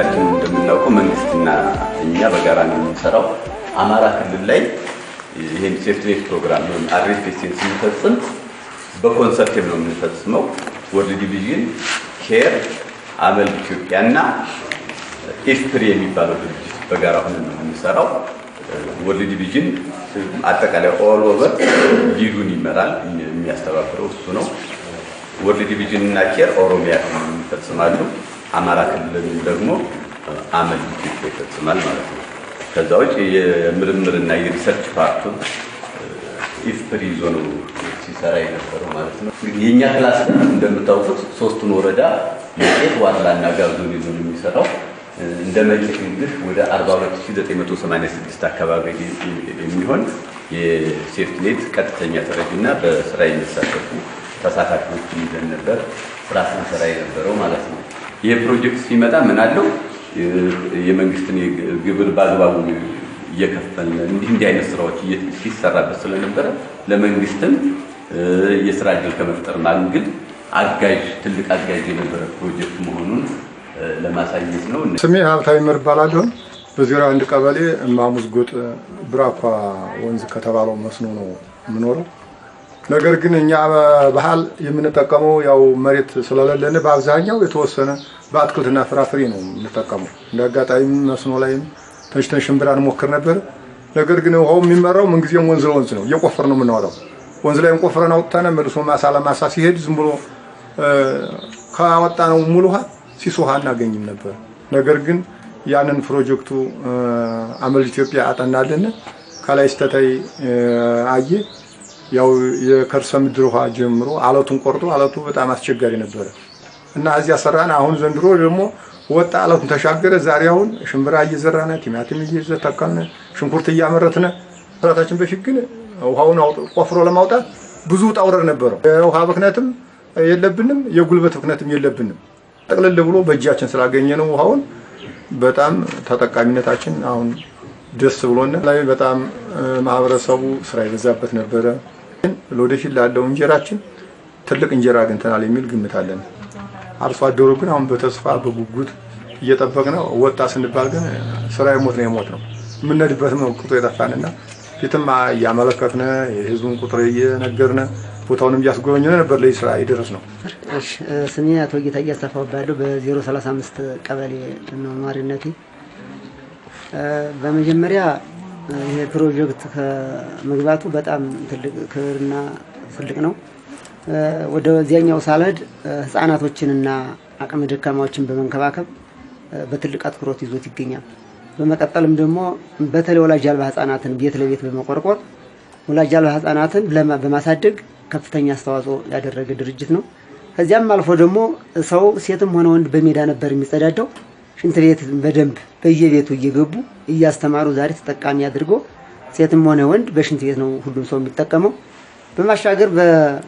ሁላችንም እንደምናውቀው መንግስትና እኛ በጋራ ነው የምንሰራው። አማራ ክልል ላይ ይሄን ሴፍትኔት ፕሮግራም ነው አርኤፍኤስን ስንፈጽም በኮንሰፕት ነው የምንፈጽመው። ወርልድ ዲቪዥን ኬር አመል ኢትዮጵያና ኢፍፕሪ የሚባለው ድርጅት በጋራ ሆነን ነው የምንሰራው። ወርልድ ዲቪዥን አጠቃላይ ኦል ኦቨር ሊዱን ይመራል፣ የሚያስተባብረው እሱ ነው። ወርልድ ዲቪዥን እና ኬር ኦሮሚያ ክልል ይፈጽማሉ። አማራ ክልል ደግሞ አመል ኢትዮጵያ ይፈጽማል ማለት ነው። ከዛ ውጭ የምርምርና የሪሰርች ፓርቱ ኢፍፕሪ ይዞ ነው ሲሰራ የነበረው ማለት ነው። የኛ ክላስ እንደምታውቁት ሶስቱን ወረዳ መቄት፣ ዋድላና ጋብዞን ይዞ ነው የሚሰራው። እንደ መቄት እንግዲህ ወደ 42986 አካባቢ የሚሆን የሴፍትኔት ቀጥተኛ ተረጂና በስራ የሚሳተፉ ተሳታፊዎች ይዘን ነበር ስራ ስንሰራ የነበረው ማለት ነው። ይሄ ፕሮጀክት ሲመጣ ምን አለው የመንግስትን ግብር በአግባቡ እየከፈልን እንዲህ አይነት ስራዎች ሲሰራበት ስለነበረ ለመንግስትም የስራ እድል ከመፍጠር ማንግል አጋዥ ትልቅ አጋዥ የነበረ ፕሮጀክት መሆኑን ለማሳየት ነው። ስሜ ሀብታዊ መር እባላለሁ። በ01 ቀበሌ ማሙዝ ጎጥ ብራኳ ወንዝ ከተባለው መስኖ ነው የምኖረው። ነገር ግን እኛ በባህል የምንጠቀመው ያው መሬት ስለሌለን በአብዛኛው የተወሰነ በአትክልትና ፍራፍሬ ነው የምንጠቀመው። እንደአጋጣሚ መስኖ ላይም ተሽተን ሽምብራን ሞክር ነበር። ነገር ግን ውሃው የሚመራው ምን ጊዜም ወንዝ ለወንዝ ነው። እየቆፈር ነው የምናወጣው። ወንዝ ላይ ቆፍረን አውጥተን መልሶ ማሳ ለማሳ ሲሄድ ዝም ብሎ ካወጣነው ሙሉ ውሃ ሲስ ውሃ እናገኝም ነበር። ነገር ግን ያንን ፕሮጀክቱ አመል ኢትዮጵያ አጠናልን። ከላይ ስተታይ አየ ያው የከርሰ ምድር ውሃ ጀምሮ አለቱን ቆርጦ አለቱ በጣም አስቸጋሪ ነበር እና እዚያ ሰራን። አሁን ዘንድሮ ደግሞ ወጣ አለቱን ተሻገረ። ዛሬ አሁን ሽምብራ እየዘራነ ቲማቲም እየተከልን ሽንኩርት እያመረትነ ፍራታችን። በፊት ግን ውሃውን ቆፍሮ ለማውጣት ብዙ ጣውረር ነበረው። ውሃ ብክነትም የለብንም፣ የጉልበት ብክነትም የለብንም። ጠቅለል ብሎ በእጃችን ስላገኘነው ውሃውን በጣም ተጠቃሚነታችን አሁን ደስ ብሎና ላይ በጣም ማህበረሰቡ ስራ ይበዛበት ነበረ። ለወደፊት ላለው እንጀራችን ትልቅ እንጀራ አግኝተናል የሚል ግምት አለን። አርሶ አደሩ ግን አሁን በተስፋ በጉጉት እየጠበቅን ነው። ወጣ ስንባል ግን ስራ የሞት ነው የምንነድበት ነው ቁጥር የጠፋንና ፊትማ እያመለከትን የህዝቡን ቁጥር እየነገርን ቦታውንም እያስጎበኘን ነበር ላይ ስራ ይደረስ ነው። እሺ ስሜ አቶ ጌታዬ አሰፋው ባለው በ035 ቀበሌ ነው ነዋሪነቴ። በመጀመሪያ ይሄ ፕሮጀክት ከመግባቱ በጣም ትልቅ ክብርና ትልቅ ነው። ወደ ዚያኛው ሳልሄድ ህፃናቶችንና አቅመ ደካማዎችን በመንከባከብ በትልቅ አትኩሮት ይዞት ይገኛል። በመቀጠልም ደግሞ በተለይ ወላጅ አልባ ህፃናትን ቤት ለቤት በመቆርቆር ወላጅ አልባ ህፃናትን በማሳደግ ከፍተኛ አስተዋጽኦ ያደረገ ድርጅት ነው። ከዚያም አልፎ ደግሞ ሰው ሴትም ሆነ ወንድ በሜዳ ነበር የሚጸዳዳው። ሽንት ቤት በደንብ በየቤቱ እየገቡ እያስተማሩ ዛሬ ተጠቃሚ አድርጎ ሴትም ሆነ ወንድ በሽንት ቤት ነው ሁሉም ሰው የሚጠቀመው። በማሻገር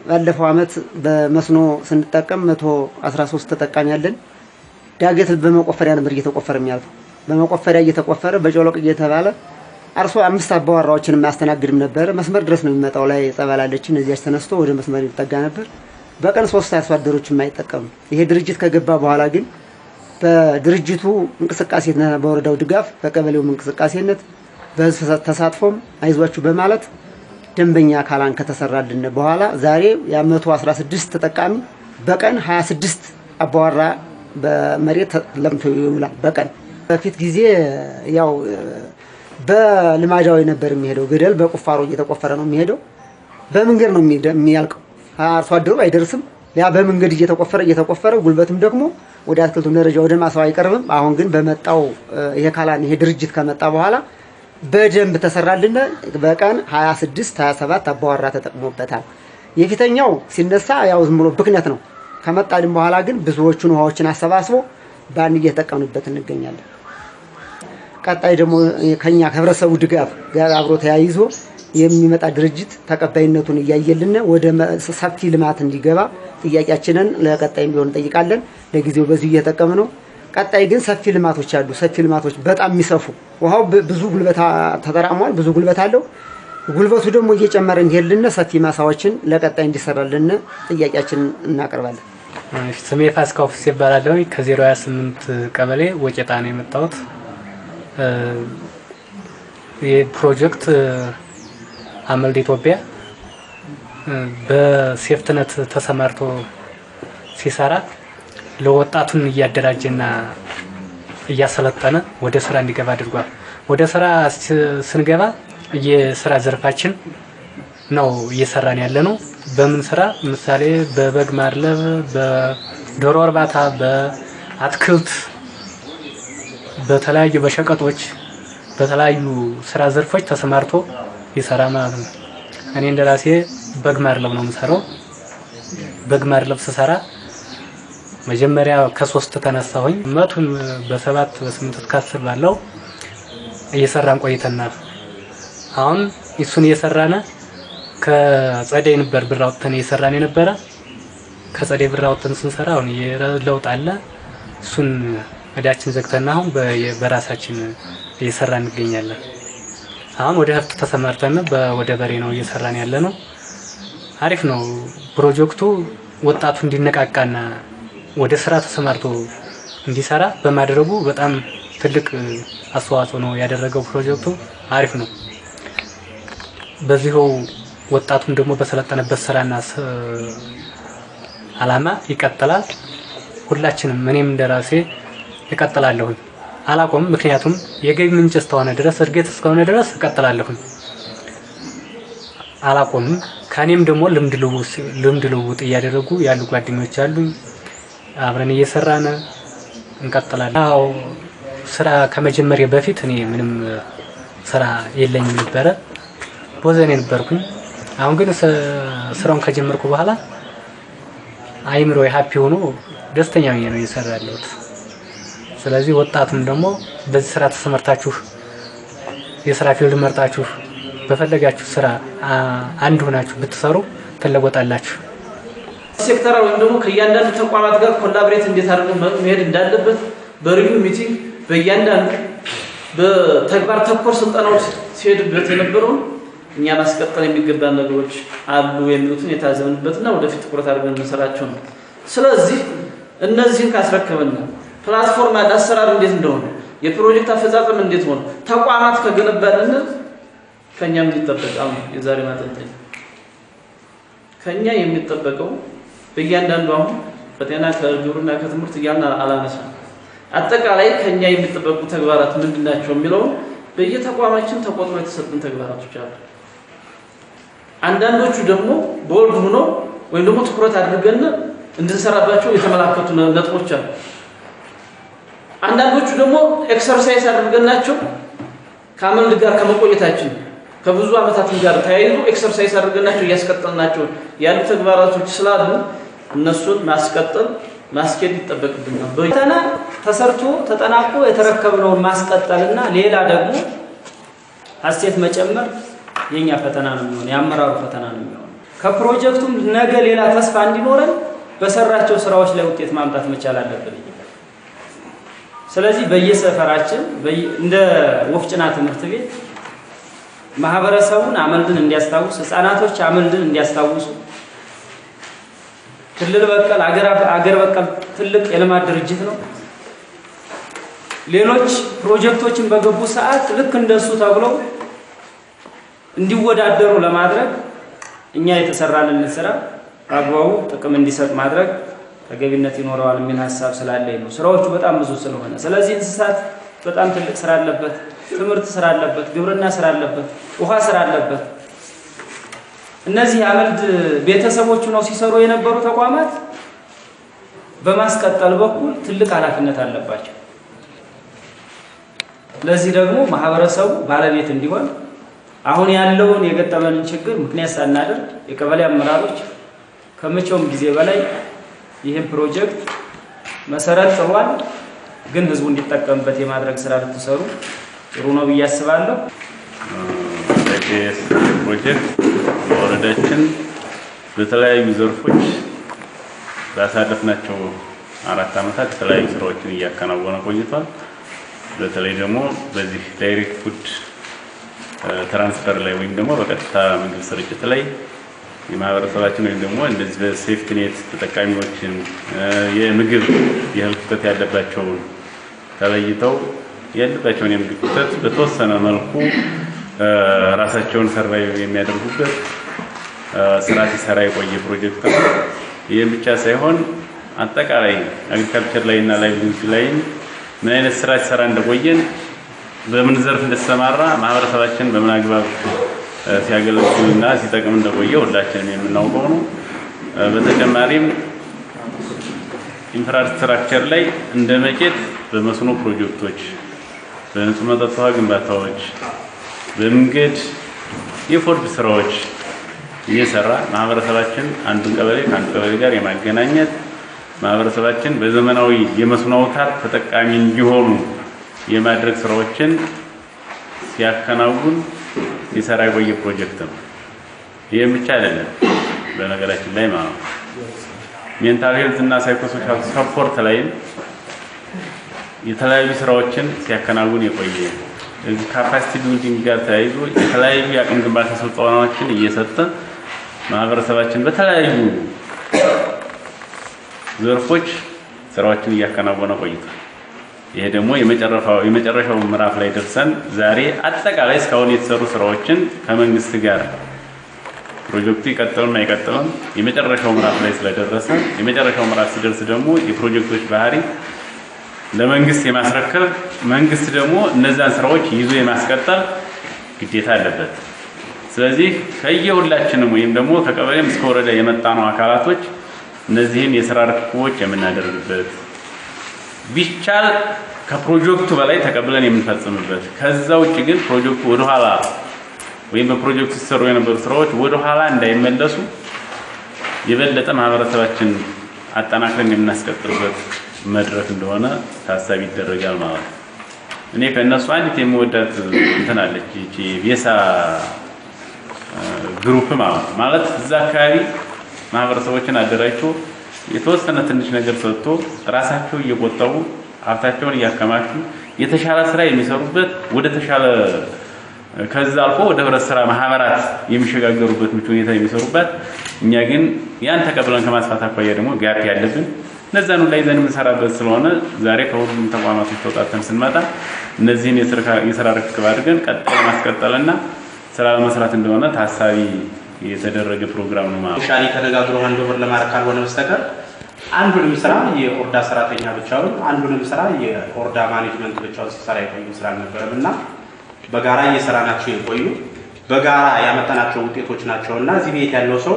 ባለፈው አመት በመስኖ ስንጠቀም 113 ተጠቃሚ ያለን። ዳገት በመቆፈሪያ ነበር እየተቆፈረ የሚያልፈው። በመቆፈሪያ እየተቆፈረ በጨሎቅ እየተባለ አርሶ 5 አባወራዎችን ማስተናግድም ነበር። መስመር ድረስ ነው የሚመጣው ላይ ጸበላለችን እዚያች ተነስቶ ወደ መስመር ይጠጋ ነበር። በቀን 3 አርሶ አደሮች የማይጠቀሙ። ይሄ ድርጅት ከገባ በኋላ ግን በድርጅቱ እንቅስቃሴና በወረዳው ድጋፍ በቀበሌውም እንቅስቃሴነት በህዝብ ተሳትፎም አይዟችሁ በማለት ደንበኛ አካላን ከተሰራልን በኋላ ዛሬ የ116 ተጠቃሚ በቀን 26 አባወራ በመሬት ለምቶ ይውላል በቀን። በፊት ጊዜ ያው በልማዳዊ ነበር የሚሄደው። ገደል በቁፋሮ እየተቆፈረ ነው የሚሄደው። በመንገድ ነው የሚያልቀው። አርሶ አደሩ አይደርስም። ያ በመንገድ እየተቆፈረ ጉልበትም ደግሞ ወደ አትክልቱ ደረጃ ወደ ማሳው አይቀርብም። አሁን ግን በመጣው ይሄ ካላን ይሄ ድርጅት ከመጣ በኋላ በደንብ ተሰራልን። በቀን 26 27 አባወራ ተጠቅሞበታል። የፊተኛው ሲነሳ ያው ዝም ብሎ ብክነት ነው። ከመጣልን በኋላ ግን ብዙዎቹን ውሃዎችን አሰባስቦ ባን እየተጠቀምንበት እንገኛለን። ቀጣይ ደግሞ ከኛ ከህብረተሰቡ ድጋፍ ጋር አብሮ ተያይዞ የሚመጣ ድርጅት ተቀባይነቱን እያየልን ወደ ሰፊ ልማት እንዲገባ ጥያቄያችንን ለቀጣይም ቢሆን እንጠይቃለን። ለጊዜው በዚህ እየተጠቀምን ነው። ቀጣይ ግን ሰፊ ልማቶች አሉ። ሰፊ ልማቶች በጣም የሚሰፉ ውሃው ብዙ ጉልበት ተጠራሟል። ብዙ ጉልበት አለው። ጉልበቱ ደግሞ እየጨመረ እንዲሄድልን ሰፊ ማሳዎችን ለቀጣይ እንዲሰራልን ጥያቄያችንን እናቀርባለን። ስሜ ፋሲካው ፍሴ ይባላል። ከ028 ቀበሌ ወቄጣ ነው የመጣሁት። የፕሮጀክት አመልድ ኢትዮጵያ በሴፍትነት ተሰማርቶ ሲሰራ ለወጣቱን እያደራጀና እያሰለጠነ ወደ ስራ እንዲገባ አድርጓል። ወደ ስራ ስንገባ የስራ ዘርፋችን ነው እየሰራን ያለነው። በምን ስራ ምሳሌ በበግ ማድለብ፣ በዶሮ እርባታ፣ በአትክልት፣ በተለያዩ በሸቀጦች በተለያዩ ስራ ዘርፎች ተሰማርቶ ይሰራ ማለት ነው። እኔ እንደራሴ በግ ማድለብ ነው የምሰራው። በግ ማድለብ ስሰራ መጀመሪያ ከ3 ተነሳሁኝ። መቱን በ7 በ8 እስከ 10 ባለው እየሰራን ቆይተናል። አሁን እሱን እየሰራነ ከጸደይ ነበር ብር አውጥተን እየሰራን የነበረ። ከጸደይ ብር አውጥተን ስንሰራ አሁን የለውጥ አለ። እሱን እዳችን ዘግተና አሁን በራሳችን እየሰራን እንገኛለን። አሁን ወደ ሀብት ተሰማርተን ወደ በሬ ነው እየሰራን ያለነው። አሪፍ ነው ፕሮጀክቱ። ወጣቱ እንዲነቃቃና ወደ ስራ ተሰማርቶ እንዲሰራ በማድረጉ በጣም ትልቅ አስተዋጽኦ ነው ያደረገው። ፕሮጀክቱ አሪፍ ነው። በዚሁ ወጣቱን ደግሞ በሰለጠነበት ስራና አላማ ይቀጥላል። ሁላችንም እኔም እንደራሴ እቀጥላለሁ፣ አላቆምም። ምክንያቱም የገቢ ምንጭ እስከሆነ ድረስ እድገት እስከሆነ ድረስ እቀጥላለሁ፣ አላቆምም። ከኔም ደግሞ ልምድ ልውውጥ እያደረጉ ያሉ ጓደኞች አሉኝ። አብረን እየሰራን እንቀጥላለን። አዎ ስራ ከመጀመሪያ በፊት እኔ ምንም ስራ የለኝም ነበረ፣ ቦዘኔ ነበርኩኝ። አሁን ግን ስራውን ከጀመርኩ በኋላ አይምሮ ሃፒ ሆኖ ደስተኛ ሆኜ ነው እየሰራ ያለሁት። ስለዚህ ወጣቱም ደግሞ በዚህ ስራ ተሰማርታችሁ የስራ ፊልድ መርጣችሁ በፈለጋችሁ ስራ አንድ ሆናችሁ ብትሰሩ ትለወጣላችሁ። ሴክተራል ወይም ደግሞ ከእያንዳንዱ ተቋማት ጋር ኮላቦሬት እንዴት አድርጎ መሄድ እንዳለበት በሪቪው ሚቲንግ በእያንዳንዱ በተግባር ተኮር ስልጠናዎች ሲሄድበት የነበረውን እኛ ማስቀጠል የሚገባ ነገሮች አሉ የሚሉትን የታዘብንበትና ወደፊት ትኩረት አድርገን እንሰራቸው ነው። ስለዚህ እነዚህን ካስረከበና ፕላትፎርም አሰራር እንዴት እንደሆነ የፕሮጀክት አፈጻጸም እንዴት ሆነ ተቋማት ከገነባልን ከኛም ሊጠበቃው የዛሬ ማጠንጠኝ ከኛ የሚጠበቀው በእያንዳንዱ አሁን በጤና ከግብርና ከትምህርት እያልን አላነሳ አጠቃላይ ከኛ የሚጠበቁ ተግባራት ምንድናቸው የሚለው በየተቋማችን ተቆጥሮ የተሰጡን ተግባራቶች አሉ። አንዳንዶቹ ደግሞ ቦልድ ሆኖ ወይም ደግሞ ትኩረት አድርገን እንድንሰራባቸው የተመላከቱ ነጥቦች አሉ። አንዳንዶቹ ደግሞ ኤክሰርሳይዝ አድርገናቸው ከአመልድ ጋር ከመቆየታችን ከብዙ አመታትን ጋር ተያይዞ ኤክሰርሳይዝ አድርገናቸው እያስቀጠልናቸው ያሉ ተግባራቶች ስላሉ እነሱን ማስቀጠል ማስኬድ ይጠበቅብናል። ፈተና ተሰርቶ ተጠናቆ የተረከብነውን ማስቀጠልና ሌላ ደግሞ ሀሴት መጨመር የኛ ፈተና ነው የሚሆነው፣ የአመራሩ ፈተና ነው የሚሆነው። ከፕሮጀክቱም ነገ ሌላ ተስፋ እንዲኖረን በሰራቸው ስራዎች ላይ ውጤት ማምጣት መቻል አለብን። ስለዚህ በየሰፈራችን እንደ ወፍጭና ትምህርት ቤት ማህበረሰቡን አመልድን እንዲያስታውስ፣ ህፃናቶች አመልድን እንዲያስታውሱ ክልል በቀል አገር በቀል ትልቅ የልማት ድርጅት ነው። ሌሎች ፕሮጀክቶችን በገቡ ሰዓት ልክ እንደሱ ተብለው እንዲወዳደሩ ለማድረግ እኛ የተሰራልን ስራ አግባቡ ጥቅም እንዲሰጥ ማድረግ ተገቢነት ይኖረዋል የሚል ሐሳብ ስላለኝ ነው። ስራዎቹ በጣም ብዙ ስለሆነ ስለዚህ እንስሳት በጣም ትልቅ ስራ አለበት፣ ትምህርት ስራ አለበት፣ ግብርና ስራ አለበት፣ ውሃ ስራ አለበት። እነዚህ አመልድ ቤተሰቦቹ ነው ሲሰሩ የነበሩ ተቋማት በማስቀጠል በኩል ትልቅ ኃላፊነት አለባቸው። ለዚህ ደግሞ ማህበረሰቡ ባለቤት እንዲሆን አሁን ያለውን የገጠመንን ችግር ምክንያት ሳናደርግ የቀበሌ አመራሮች ከመቼውም ጊዜ በላይ ይህን ፕሮጀክት መሰረት ጥሏል፣ ግን ህዝቡ እንዲጠቀምበት የማድረግ ስራ ልትሰሩ ጥሩ ነው ብዬ አስባለሁ። ለኬስ ፕሮጀክት ወረዳችን በተለያዩ ዘርፎች ባሳለፍናቸው 4 አመታት የተለያዩ ስራዎችን እያከናወነ ቆይቷል። በተለይ ደግሞ በዚህ ዳይሬክት ፉድ ትራንስፈር ላይ ወይም ደግሞ በቀጥታ ምግብ ስርጭት ላይ የማህበረሰባችን ወይም ደግሞ እንደዚህ በሴፍቲ ኔት ተጠቃሚዎችን የምግብ የእህል ክፍተት ያለባቸውን ተለይተው ያለባቸውን የምግብ ክፍተት በተወሰነ መልኩ ራሳቸውን ሰርቫይቭ የሚያደርጉበት ስራ ሲሰራ የቆየ ፕሮጀክት ነው። ይህም ብቻ ሳይሆን አጠቃላይ አግሪካልቸር ላይ እና ላይቭሊሁድ ላይ ምን አይነት ስራ ሲሰራ እንደቆየን በምን ዘርፍ እንደተሰማራ ማህበረሰባችን በምን አግባብ ሲያገለግልና ሲጠቅም እንደቆየ ሁላችንም የምናውቀው ነው። በተጨማሪም ኢንፍራስትራክቸር ላይ እንደ መቄት በመስኖ ፕሮጀክቶች፣ በንጹህ መጠጥ ውሃ ግንባታዎች፣ በመንገድ የፎርድ ስራዎች እየሰራ ማህበረሰባችን አንዱን ቀበሌ ከአንዱ ቀበሌ ጋር የማገናኘት ማህበረሰባችን በዘመናዊ የመስኖ አውታር ተጠቃሚ እንዲሆኑ የማድረግ ስራዎችን ሲያከናውን ሲሰራ የቆየ ፕሮጀክት ነው። ይህም ብቻ አይደለም። በነገራችን ላይ ማለት ነው ሜንታል ሄልዝ እና ሳይኮሶሻል ሰፖርት ላይም የተለያዩ ስራዎችን ሲያከናውን የቆየ ካፓሲቲ ቢልዲንግ ጋር ተያይዞ የተለያዩ የአቅም ግንባታ ስልጠናዎችን እየሰጠ ማህበረሰባችን በተለያዩ ዘርፎች ስራዎችን እያከናወነ ቆይቷል። ይሄ ደግሞ የመጨረሻው ምዕራፍ ላይ ደርሰን ዛሬ አጠቃላይ እስካሁን የተሰሩ ስራዎችን ከመንግስት ጋር ፕሮጀክቱ ይቀጥልና አይቀጥልም የመጨረሻው ምዕራፍ ላይ ስለደረሰ የመጨረሻው ምዕራፍ ሲደርስ ደግሞ የፕሮጀክቶች ባህሪ ለመንግስት የማስረከብ መንግስት ደግሞ እነዛን ስራዎች ይዞ የማስቀጠል ግዴታ አለበት። ስለዚህ ከየሁላችንም ወይም ደግሞ ከቀበሌም እስከ ወረዳ የመጣነው አካላቶች እነዚህን የስራ ርክቦች የምናደርግበት ቢቻል ከፕሮጀክቱ በላይ ተቀብለን የምንፈጽምበት ከዛ ውጪ ግን ፕሮጀክቱ ወደ ኋላ ወይም በፕሮጀክቱ ሲሰሩ የነበሩ ስራዎች ወደ ኋላ እንዳይመለሱ የበለጠ ማህበረሰባችን አጠናክረን የምናስቀጥልበት መድረክ እንደሆነ ታሳቢ ይደረጋል ማለት ነው። እኔ ከነሱ አንዲት የምወዳት እንትን አለች እቺ ቤሳ ግሩፕ ማለት እዛ አካባቢ ማህበረሰቦችን አደራጅቶ የተወሰነ ትንሽ ነገር ሰጥቶ ራሳቸው እየቆጠቡ ሀብታቸውን እያከማቹ የተሻለ ስራ የሚሰሩበት ወደ ተሻለ ከዛ አልፎ ወደ ህብረት ስራ ማህበራት የሚሸጋገሩበት ምቹ ሁኔታ የሚሰሩበት እኛ ግን ያን ተቀብለን ከማስፋት አኳያ ደግሞ ጋፕ ያለብን እነዛን ላይ ዘን የምንሰራበት ስለሆነ ዛሬ ከሁሉም ተቋማቶች ተውጣጥተን ስንመጣ እነዚህን የስራ ርክክብ አድርገን ቀጥታ ማስቀጠልና ስራ ለመስራት እንደሆነ ታሳቢ የተደረገ ፕሮግራም ነው ማለት ነው። ሻሊ ተነጋግሮ አንድ ወር ለማድረግ ካልሆነ በስተቀር አንዱንም ስራ የኦርዳ ሰራተኛ ብቻውን አንዱንም ስራ የኦርዳ ማኔጅመንት ብቻውን ሲሰራ የቆዩ ስራ ነበርና በጋራ እየሰራናቸው የቆዩ በጋራ ያመጣናቸው ውጤቶች ናቸውና እዚህ ቤት ያለው ሰው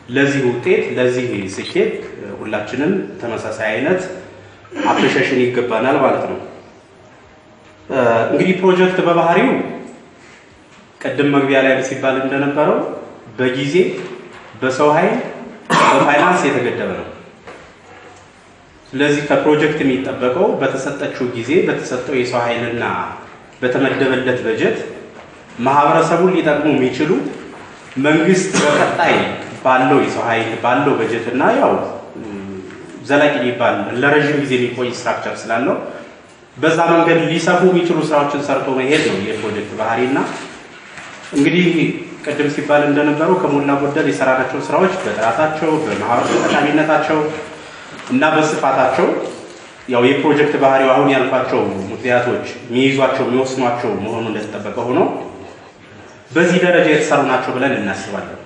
ለዚህ ውጤት ለዚህ ስኬት ሁላችንም ተመሳሳይ አይነት አፕሪሺዬሽን ይገባናል ማለት ነው። እንግዲህ ፕሮጀክት በባህሪው ቀደም መግቢያ ላይ ሲባል እንደነበረው በጊዜ በሰው ኃይል በፋይናንስ የተገደበ ነው። ስለዚህ ከፕሮጀክት የሚጠበቀው በተሰጠችው ጊዜ በተሰጠው የሰው ኃይልና በተመደበለት በጀት ማህበረሰቡን ሊጠቅሙ የሚችሉ መንግስት በቀጣይ ባለው የሰው ኃይል ባለው በጀትና ያው ዘላቂ ሊባል ለረጅም ጊዜ የሚቆይ ስትራክቸር ስላለው በዛ መንገድ ሊሰፉ የሚችሉ ስራዎችን ሰርቶ መሄድ ነው የፕሮጀክት ባህሪና እንግዲህ ቀደም ሲባል እንደነበረው ከሞላ ጎደል የሰራናቸው ስራዎች በጥራታቸው በማህበረሰብ ጠቃሚነታቸው እና በስፋታቸው ያው የፕሮጀክት ባህሪው አሁን ያልኳቸው ምክንያቶች የሚይዟቸው የሚወስኗቸው መሆኑ እንደተጠበቀ ሆኖ በዚህ ደረጃ የተሰሩ ናቸው ብለን እናስባለን።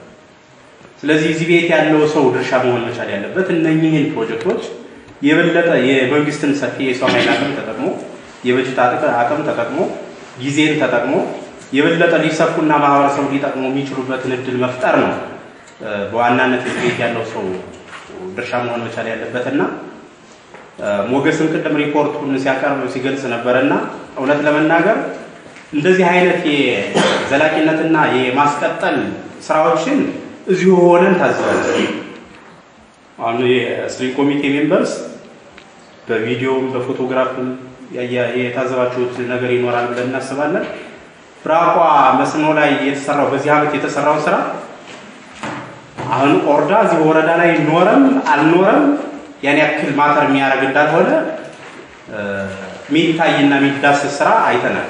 ስለዚህ እዚህ ቤት ያለው ሰው ድርሻ መሆን መቻል ያለበት እነኚህን ፕሮጀክቶች የበለጠ የመንግስትን ሰፊ የሰው ኃይል አቅም ተጠቅሞ የበጀት አቅም ተጠቅሞ ጊዜን ተጠቅሞ የበለጠ ሊሰፉና ማህበረሰቡ ሊጠቅሙ የሚችሉበትን እድል መፍጠር ነው በዋናነት እዚህ ቤት ያለው ሰው ድርሻ መሆን መቻል ያለበትና ሞገስም ቅድም ሪፖርቱን ሲያቀርብ ሲገልጽ ነበርና እውነት ለመናገር እንደዚህ አይነት የዘላቂነትና የማስቀጠል ስራዎችን እዚሁ ሆነን ታዝበናል። አሁን የስትሪንግ ኮሚቴ ሜምበርስ በቪዲዮም በፎቶግራፍም የታዘባችሁት ነገር ይኖራል ብለን እናስባለን። ብራቋ መስኖ ላይ የተሰራው በዚህ ዓመት የተሰራው ስራ አሁን ኦርዳ እዚህ ወረዳ ላይ ኖረም አልኖረም ያን ያክል ማተር የሚያደርግ እንዳልሆነ ሚታይና ሚዳስ ስራ አይተናል።